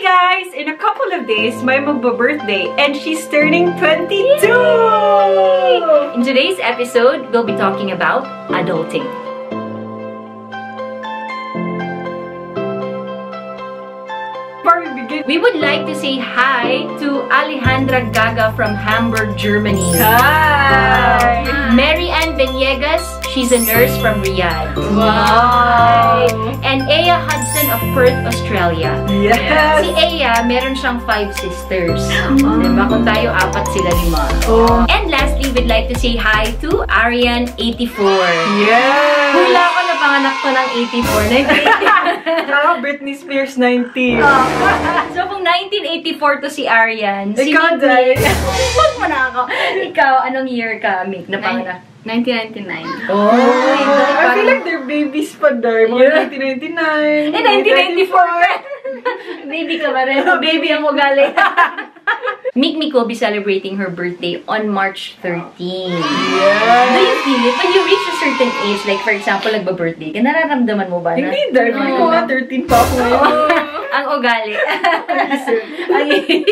Hey guys! In a couple of days, may magba-birthday and she's turning 22! Yay! In today's episode, we'll be talking about adulting. Before we begin, We would like to say hi to Alejandra Gaga from Hamburg, Germany. hi! Mary Ann Villegas, she's a nurse from Riyadh. Wow! And Aya Hudson of Perth, Australia. Yes! Si Aya, meron siyang 5 sisters. Diba? Kung tayo, 4 sila 5. Oh. And lastly, we'd like to say hi to Arian 84. Yes! Hula ko na panganak ko ng 84. Kaka Britney Spears 90. So, kung 1984 to si Arian, si Ikaw, Mick, Day. Huwag mo na ako. Ikaw, anong year ka, Mick, na panganak? 1999. Oh, I feel like they're babies pa there. Mga 1999. Eh, 1994 ka. Baby ka ba rin? Baby ang ugali. MicMic will be celebrating her birthday on March 13. Yes! Do you feel it? When you reach a certain age, like for example, nagba-birthday ka, nararamdaman mo ba na? Hindi, dahil ko nga 13 pa ako ngayon. Ang ugali.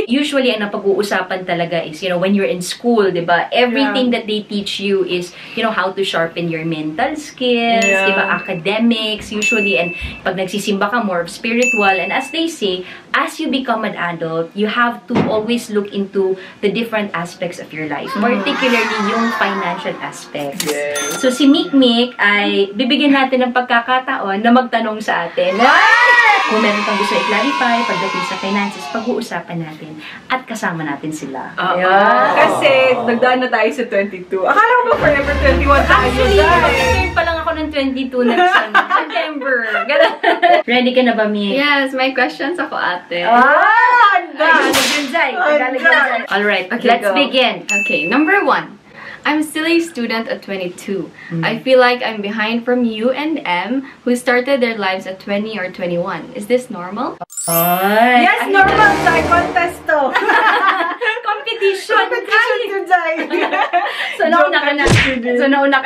Usually, ang napag-uusapan talaga is, you know, when you're in school, diba? Everything that they teach you is, you know, how to sharpen your mental skills, diba? Academics, usually. And pag nagsisimba ka, more spiritual. And as they say, as you become an adult, you have to always look into the different aspects of your life. Particularly, yung financial aspects. Yes. So, si MicMic ay bibigyan natin ng pagkakataon na magtanong sa atin. Kung meron kang gusto i-clarify pagdating sa finances, pag-uusapan natin at kasama natin sila. Kasi, nagdaan na tayo sa 22. Akala ko ba forever 21 tayo? Actually, mag-turn pa lang ako ng 22 next September. Ready ka na ba, Mi? Yes, may questions ako, ate. Alright, Okay, let's go. begin. Okay, number 1. I'm still a student at 22. I feel like I'm behind from you and M, who started their lives at 20 or 21. Is this normal? Yes, normal, Jai. Contest to. Competition to Jai. So, nauna ka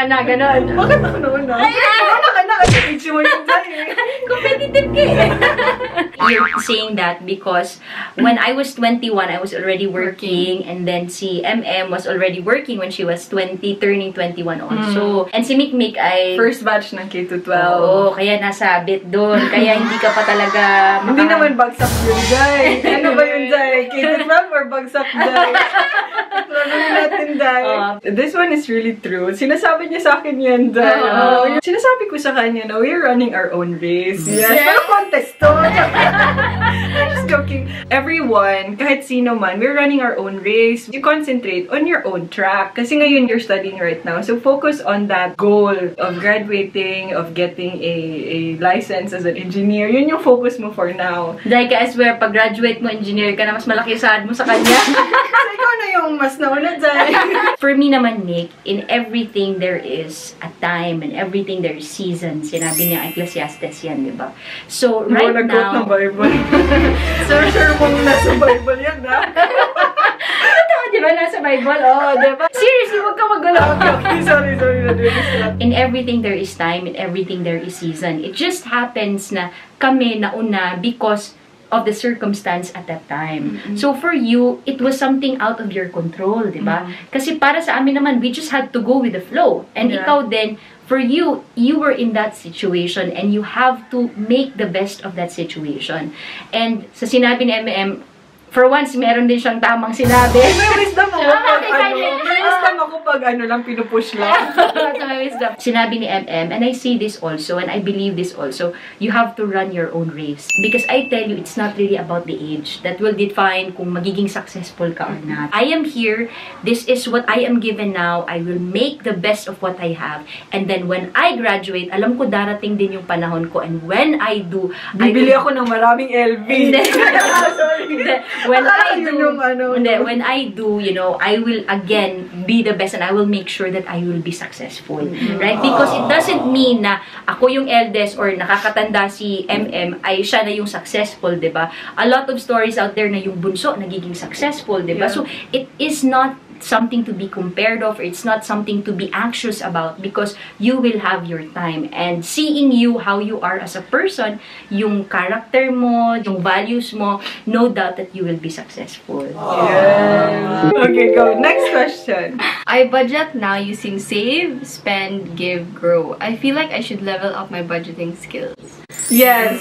na. Ganon. Bakit ako nauna? Nauna ka na kasi age mo yung Jai. Competitive ka eh. You're saying that because when I was 21, I was already working, and then si MM was already working when she was 20, turning 21 also. And si MicMic ay... First batch ng K-12. Oo, kaya nasabit doon. Kaya hindi ka pa talaga... Hindi naman bagsak yun, Jai. Ano ba yun, Jai? K-12 or bagsak, Jai? Laruin natin, Jai. This one is really true. Sinasabi niya sa akin yan, Jai. Sinasabi ko sa kanya na we're running our own race. Yes. Pero contest to. I'm just joking. Everyone, kahit sino man, we're running our own race. You concentrate on your own track. Kasi ngayon you're studying right now. So focus on that goal of graduating, of getting a license as an engineer. Yun yung focus mo for now. Dahil ka, I swear, pag graduate mo, engineer ka na, mas malaki sahod mo sa kanya. So ikaw na yung mas nauna dyan. For me naman, Nick, in everything there is a time, and everything there is seasons. Sinabi niya Ecclesiastes yan, di ba? So, right now... ng Bible. So, sure mong nasa Bible yan, ha? Totoo, di ba? Nasa Bible, oh, di ba? Seriously, huwag ka magulo. Okay, sorry. In everything there is time, in everything there is season. It just happens na kami nauna because of the circumstance at that time. So for you, it was something out of your control, di ba? Kasi para sa amin naman, we just had to go with the flow. And ikaw din, for you, you were in that situation and you have to make the best of that situation. And sa sinabi ni MM, for once, meron din siyang tamang sinabi. May wisdom ako pag ano lang, pinupush lang. Sinabi ni MM, and I see this also, and I believe this also, you have to run your own race. Because I tell you, it's not really about the age that will define kung magiging successful ka or not. I am here, this is what I am given now, I will make the best of what I have, and then when I graduate, alam ko darating din yung panahon ko, and when I do, Bibili ako ng maraming LV. When I do, you know, I will again be the best and I will make sure that I will be successful. Right? Because it doesn't mean na ako yung eldest or nakakatanda si MM ay siya na yung successful, diba? A lot of stories out there na yung bunso nagiging successful, diba? So, it is not something to be compared of, or it's not something to be anxious about, because you will have your time. And seeing you, how you are as a person, yung character mo, yung values mo, no doubt that you will be successful. Yes. Okay, go. Next question. I budget now using save, spend, give, grow. I feel like I should level up my budgeting skills. Yes.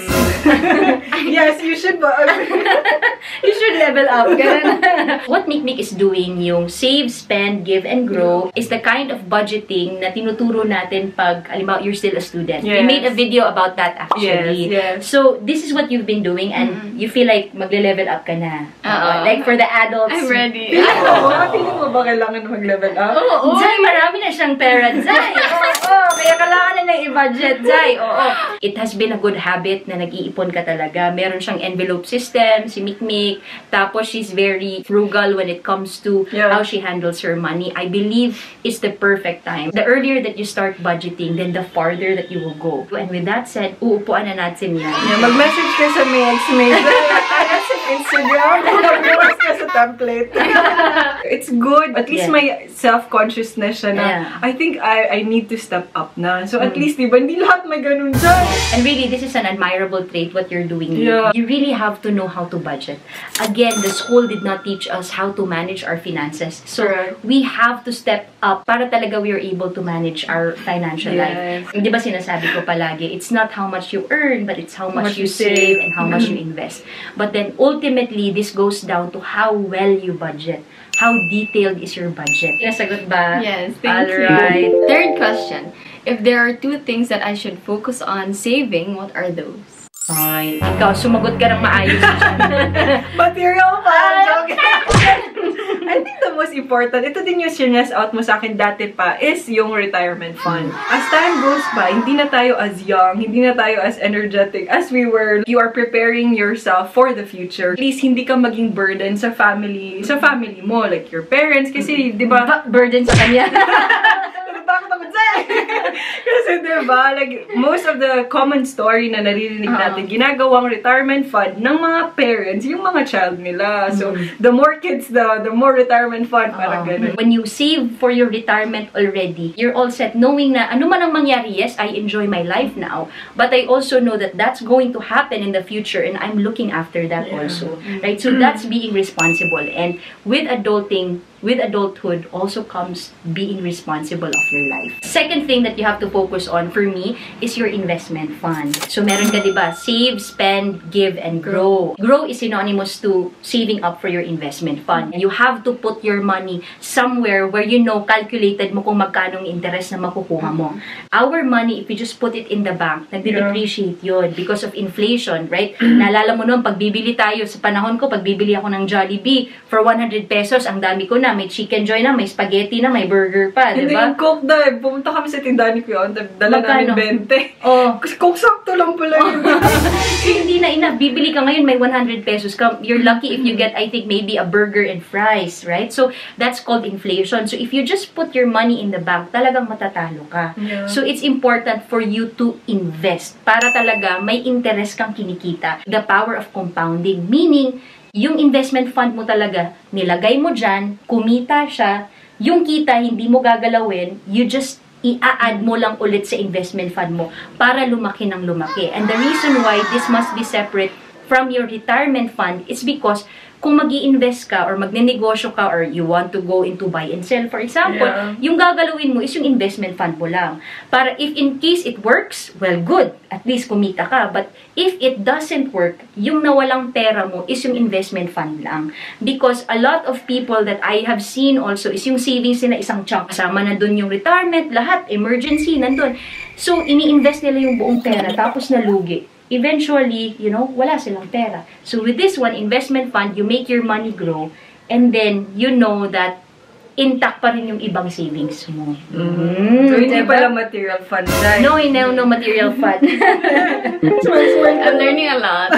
Yes, you should. You should level up. What MicMic is doing, yung save, spend, give, and grow, is the kind of budgeting na tinuturo natin pag, alimbawa, you're still a student. Yes. We made a video about that actually. Yes. So, this is what you've been doing, and you feel like magle-level up ka na. Like for the adults. I'm ready. Feeling mo ba kailangan mag-level up? Oo. Zay, marami na siyang pera, Zay. Oo, kaya kailangan na i-budget, Zay. Oo. It has been a good habit na nag-iipon ka talaga. Meron siyang envelope system, si MicMic. Tapos, she's very frugal when it comes to how she handles her money. I believe it's the perfect time. The earlier that you start budgeting, then the farther that you will go. And with that said, uupuan na natin yan. Yeah, mag-message ka sa maexmae. Sa Instagram. Mag-post ka sa template. It's good. At least may self-consciousness siya na, I think I need to step up na. So at least, diba, hindi lahat may ganun dyan. And really, this is an admirable trait, what you're doing. Yeah. You really have to know how to budget. Again, the school did not teach us how to manage our finances. So, we have to step up para talaga we are able to manage our financial life. Di ba sinasabi ko palagi, it's not how much you earn, but it's how much you save and how much you invest. But then, ultimately, this goes down to how well you budget. How detailed is your budget? Nasagot ba? Yes, thank you. Alright. Third question. If there are two things that I should focus on saving, what are those? Ay, ikaw, sumagot ka ng maayos. Material fund! Joke! I think the most important, ito din yung siness out mo sa akin dati pa, is yung retirement fund. As time goes by, hindi na tayo as young, hindi na tayo as energetic as we were. You are preparing yourself for the future. At least, hindi ka maging burden sa family mo, like your parents, kasi, di ba? Burden sa kanya. Kasi diba, like, most of the common story na naririnig natin, ginagawang retirement fund ng mga parents, yung mga child nila. So, the more kids, the more retirement fund, parang ganun. When you save for your retirement already, you're all set knowing na ano man ang mangyari, yes, I enjoy my life now, but I also know that that's going to happen in the future and I'm looking after that also. Right? So, that's being responsible. And with adulting, with adulthood also comes being responsible of your life. Second thing that you have to focus on, for me, is your investment fund. So, meron ka, diba? Save, spend, give, and grow. Grow is synonymous to saving up for your investment fund. You have to put your money somewhere where you know, calculated mo kung magkano ang interest na makukuha mo. Our money, if you just put it in the bank, nag-depreciate yun because of inflation, right? Naalala mo noon, pagbibili tayo, sa panahon ko, pagbibili ako ng Jollibee, for 100 pesos, ang dami ko na, may chicken joy na, may spaghetti na, may burger pa, Hindi, diba? yung Coke dive. Pumunta kami sa tindahan ni Kuya, dala namin 20. Oh. Kasi Coke sakto lang pala yun. So, hindi na enough. Bibili ka ngayon, may 100 pesos ka. You're lucky if you get, I think, maybe a burger and fries, right? So, that's called inflation. So, if you just put your money in the bank, talagang matatalo ka. Yeah. So, it's important for you to invest para talaga may interest kang kinikita. The power of compounding. Meaning, yung investment fund mo talaga, nilagay mo dyan, kumita siya, yung kita hindi mo gagalawin, you just i-add mo lang ulit sa investment fund mo para lumaki ng lumaki. And the reason why this must be separate from your retirement fund is because kung mag-i-invest ka or magne-negosyo ka or you want to go into buy and sell, for example, yung gagalawin mo is yung investment fund mo lang. Para if in case it works, well, good. At least kumita ka. But if it doesn't work, yung nawalang pera mo is yung investment fund lang. Because a lot of people that I have seen also is yung savings nila isang chunk. Kasama na dun yung retirement, lahat, emergency, nandun. So, ini-invest nila yung buong pera, tapos nalugi. Eventually, you know, wala silang pera. So, with this one, investment fund, you make your money grow, and then, you know that intact pa rin yung ibang savings mo. So, hindi pala material fund, right? No, no material fund. I'm learning a lot.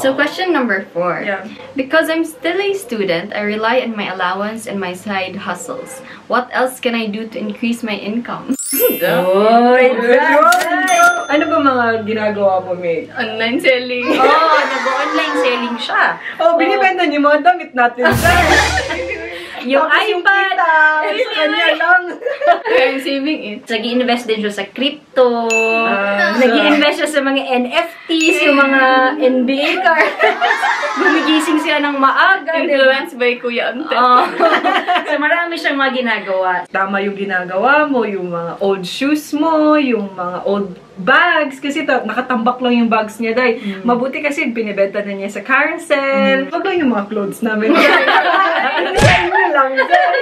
So, question number 4. Yeah. Because I'm still a student, I rely on my allowance and my side hustles. What else can I do to increase my income? Oh, ano ba mga ginagawa mo, May? Online selling. Oh, nag-online selling siya. Oh, binibenta niyo mga damit natin. Yung Tapos yung iPad. kita, sa kanya lang. I'm saving it. Nag-i-invest din siya sa crypto. Nag-i-invest siya sa mga NFTs, yung mga NBA cards. Gumigising siya ng maaga. Influenced by Kuya Ante. So marami siyang mga ginagawa. Tama yung ginagawa mo, yung mga old shoes mo, yung mga old bags. Kasi nakatambak lang yung bags niya, day. Mabuti kasi binibenta na niya sa carousel. Wag lang yung mga clothes namin. Ano lang, day.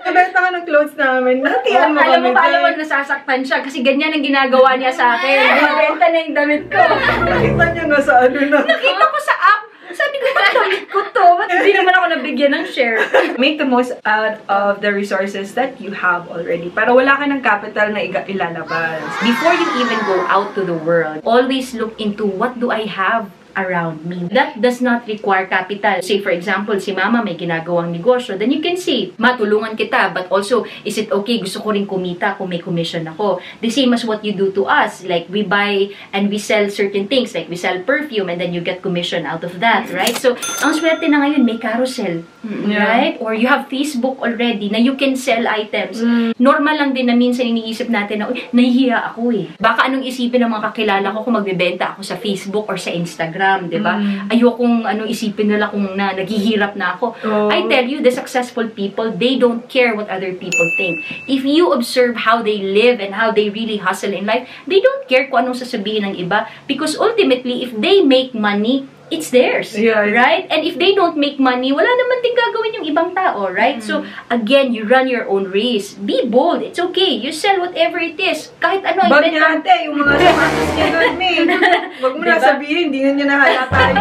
Nabenta ka ng clothes namin. Natiyan mo Alam mo kami, ba, alam mo, day. nasasaktan siya kasi ganyan ang ginagawa niya sa akin. Nabenta na yung damit ko. Nakita niyo na sa ano na. Nakita ko sa app. Sabi ko, ba't damit ko to? Ba't hindi naman ako nabigyan ng share? Make the most out of the resources that you have already. Para wala ka ng capital na ilalabas. Before you even go out to the world, always look into what do I have around me. That does not require capital. Say, for example, si mama may ginagawang negosyo, then you can say, matulungan kita, but also, is it okay? Gusto ko rin kumita kung may commission ako. The same as what you do to us. Like, we buy and we sell certain things. Like, we sell perfume and then you get commission out of that, right? So, ang swerte na ngayon, may carousel. Right? Or you have Facebook already na you can sell items. Normal lang din na minsan iniisip natin na, nahihiya ako eh. Baka anong isipin ng mga kakilala ko kung magbebenta ako sa Facebook or sa Instagram, diba? Ayokong isipin nila kung naghihirap na ako. I tell you, the successful people, they don't care what other people think. If you observe how they live and how they really hustle in life, they don't care kung anong sasabihin ng iba because ultimately, if they make money, it's theirs, right? And if they don't make money, wala naman din gagawin yung ibang tao, right? So, again, you run your own race. Be bold. It's okay. You sell whatever it is. Kahit ano. Bag niya ate, yung mga sapatos niya doon, Wag mo na sabihin, hindi na niya nahalata yun.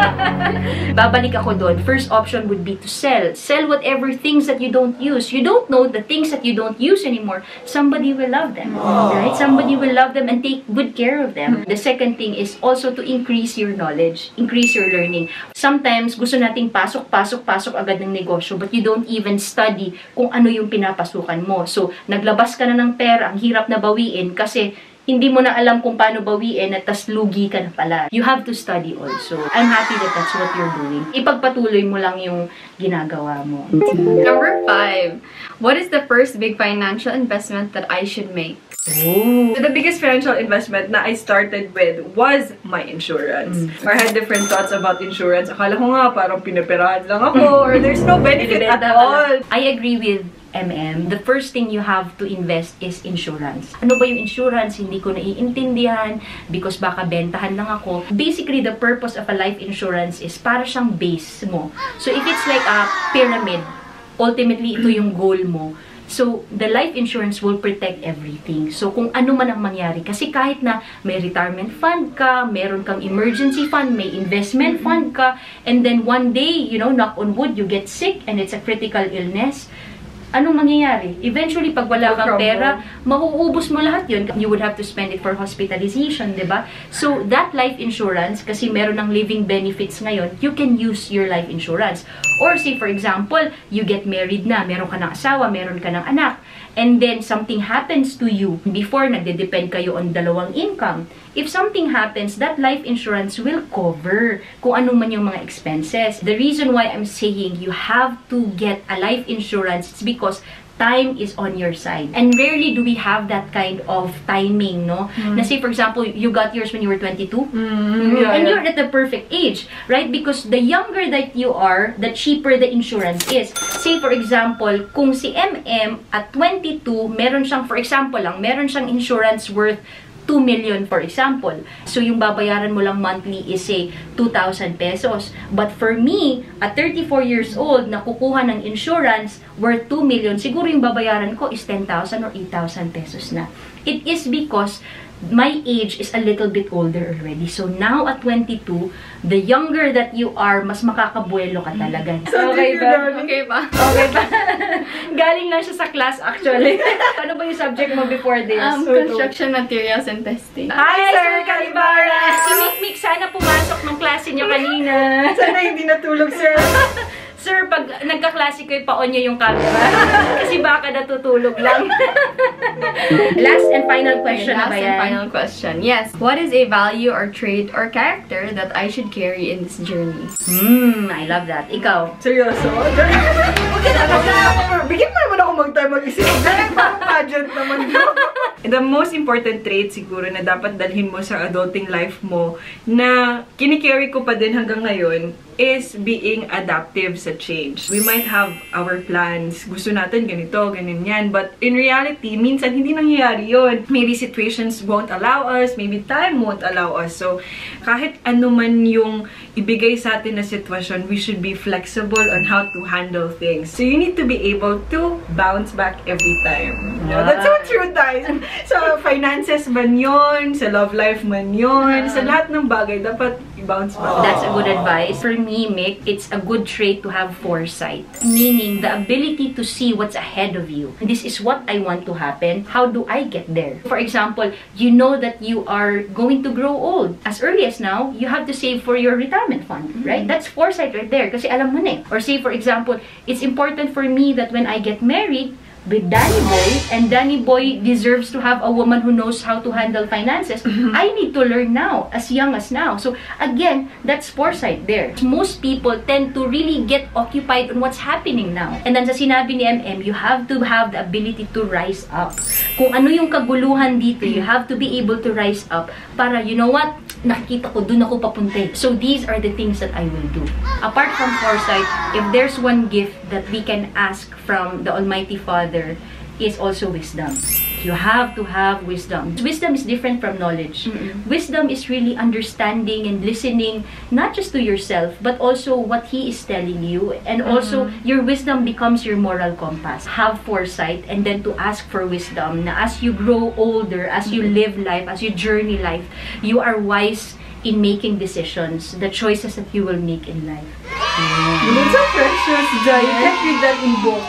Babalik ako doon. First option would be to sell. Sell whatever things that you don't use. You don't know the things that you don't use anymore. Somebody will love them, right? Somebody will love them and take good care of them. The second thing is also to increase your knowledge, increase your learning. Sometimes, gusto nating pasok agad ng negosyo, but you don't even study kung ano yung pinapasukan mo. So, naglabas ka na ng pera, ang hirap na bawiin kasi hindi mo na alam kung paano bawiin at tas lugi ka na pala. You have to study also. I'm happy that that's what you're doing. Ipagpatuloy mo lang yung ginagawa mo. Number 5. What is the first big financial investment that I should make? So the biggest financial investment na I started with was my insurance. I had different thoughts about insurance. Akala ko nga parang pinaperahan lang ako or there's no benefit at all. I agree with the first thing you have to invest is insurance. Ano ba yung insurance? Hindi ko naiintindihan because baka bentahan lang ako. Basically, the purpose of a life insurance is para siyang base mo. So if it's like a pyramid, ultimately ito yung goal mo. So, the life insurance will protect everything. So, kung ano man ang mangyari. Kasi kahit na may retirement fund ka, meron kang emergency fund, may investment fund ka, and then one day, you know, knock on wood, you get sick and it's a critical illness, anong mangyayari? Eventually, pag wala kang pera, mauubos mo lahat yun. You would have to spend it for hospitalization, diba? So, that life insurance, kasi meron ng living benefits ngayon, you can use your life insurance. Or say, for example, you get married na, meron ka ng asawa, meron ka ng anak, and then something happens to you. Before, nagde-depend kayo on dalawang income. If something happens, that life insurance will cover kung anong man yung mga expenses. The reason why I'm saying you have to get a life insurance is because time is on your side. And rarely do we have that kind of timing, no? Na say, for example, you got yours when you were 22. And you're at the perfect age, right? Because the younger that you are, the cheaper the insurance is. Say, for example, kung si at 22, meron siyang, for example lang, meron siyang insurance worth 2 million, for example. So, yung babayaran mo lang monthly is, say, 2,000 pesos. But for me, at 34 years old, na kukuha ng insurance worth 2 million, siguro yung babayaran ko is 10,000 or 8,000 pesos na. It is because my age is a little bit older already. So, now at 22, the younger that you are, mas makakabuelo ka talaga. Okay ba? Okay ba? Okay ba? Galing lang siya sa class, actually. Ano ba yung subject mo before this? Construction materials and testing. Hi, Sir Calibara! Si MicMic, sana pumasok ng klase niyo kanina. Sana hindi natulog, sir. Sir, pag nagka-classic ko, pa-on nyo yung camera. Kasi baka natutulog lang. Last and final question na ba yan? Last and final question. Yes. What is a value or trait or character that I should carry in this journey? I love that. Ikaw? Seryoso? Bigyan mo naman ako mag-time mag-isip. Parang pageant naman yun. The most important trait siguro na dapat dalhin mo sa adulting life mo na kinikerry ko pa din hanggang ngayon is being adaptive sa change. We might have our plans. Gusto natin ganito, ganyan. But in reality, minsan hindi nangyayari yun. Maybe situations won't allow us. Maybe time won't allow us. So, kahit ano man yung ibigay sa atin na sitwasyon, we should be flexible on how to handle things. So, you need to be able to bounce back every time. Yeah. That's so true, guys. Sa finances man yun, sa love life man yun, sa lahat ng bagay, dapat i-bounce back. That's a good advice. For me, Mick, it's a good trait to have foresight. Meaning, the ability to see what's ahead of you. This is what I want to happen. How do I get there? For example, you know that you are going to grow old. As early as now, you have to save for your retirement fund, right? That's foresight right there. Kasi alam mo na eh. Or say, for example, it's important for me that when I get married, with Danny Boy, and Danny Boy deserves to have a woman who knows how to handle finances, I need to learn now, as young as now. So, again, that's foresight there. Most people tend to really get occupied on what's happening now. And then sa sinabi ni MM, you have to have the ability to rise up. Kung ano yung kaguluhan dito, you have to be able to rise up para, you know what, nakikita ko, dun ako papunta. So, these are the things that I will do. Apart from foresight, if there's one gift that we can ask from the Almighty Father, is also wisdom. You have to have wisdom. Wisdom is different from knowledge. Wisdom is really understanding and listening, not just to yourself, but also what He is telling you. And also, your wisdom becomes your moral compass. Have foresight and then to ask for wisdom. Na as you grow older, as you live life, as you journey life, you are wise in making decisions, the choices that you will make in life. It's so precious, Jai. You can't read that in books.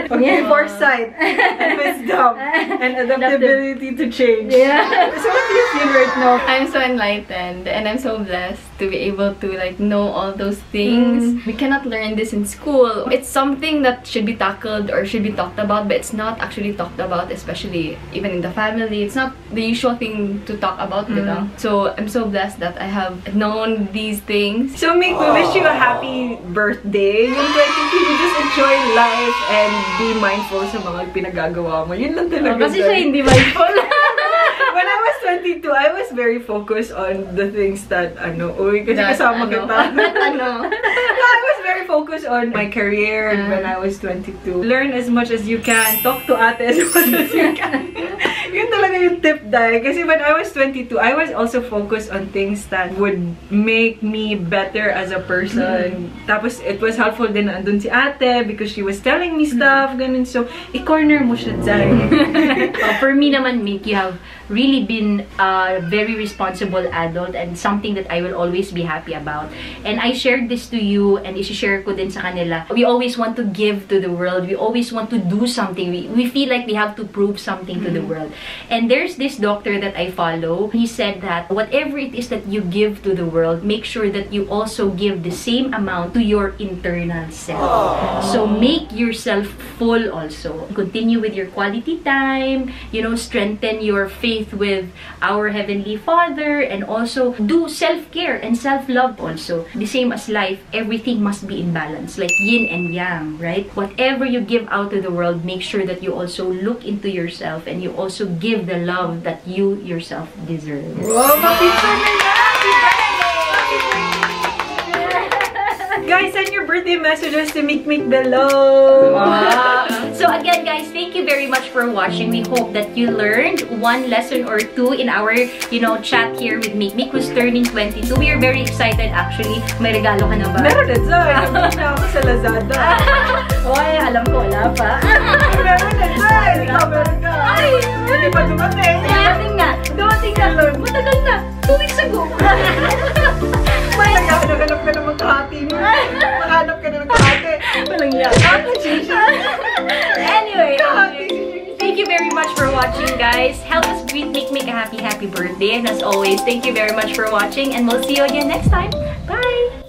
Okay, foresight, and wisdom, and adaptability to change. Yeah. So what do you feel right now? I'm so enlightened and I'm so blessed to be able to like know all those things. We cannot learn this in school. It's something that should be tackled or should be talked about, but it's not actually talked about, especially even in the family. It's not the usual thing to talk about, diba? So I'm so blessed that I have known these things. So Mick, we wish you a happy birthday. Yung 22, you just enjoy life and be mindful sa mga pinagagawa mo. Yun lang talaga. Kasi siya hindi mindful. When I was 22, I was very focused on the things that, uy, kasi kasama kita. I was very focused on my career when I was 22. Learn as much as you can. Talk to ate as much as you can. Yun talaga yung tip, Dai. Kasi when I was 22, I was also focused on things that would make me better as a person. Tapos, it was helpful din na andun si ate because she was telling me stuff, ganun. So, i-corner mo siya, Dai. For me naman, Mick, you have really been a very responsible adult and something that I will always be happy about. And I shared this to you and i-share ko din sa kanila. We always want to give to the world. We always want to do something. We feel like we have to prove something to the world. And there's this doctor that I follow. He said that whatever it is that you give to the world, make sure that you also give the same amount to your internal self. So make yourself full also. Continue with your quality time, strengthen your faith with our Heavenly Father, and also do self-care and self-love also. The same as life, everything must be in balance, like yin and yang, right? Whatever you give out to the world, make sure that you also look into yourself and you also give the love that you yourself deserve. Wow, ma-picture na yan! Happy birthday! Guys, send your birthday messages to MicMic below. Wow. So again, guys, thank you very much for watching. We hope that you learned one lesson or two in our, chat here with MicMic, who's turning 22. We are very excited, actually. May regalo ka na ba? Meron na dyan. Nabili na ako sa Lazada. Oy, alam ko, wala pa. Meron na dyan. Ikaw meron ka. Ay, hindi pa dumating. Dumating na. Matagal na. 2 weeks ago. Naghanap ka na magkahati mo. Maghanap ka na magkahati. Walang yan. Anyway, thank you very much for watching, guys. Help us greet MicMic a happy birthday. And as always, thank you very much for watching. And we'll see you again next time. Bye!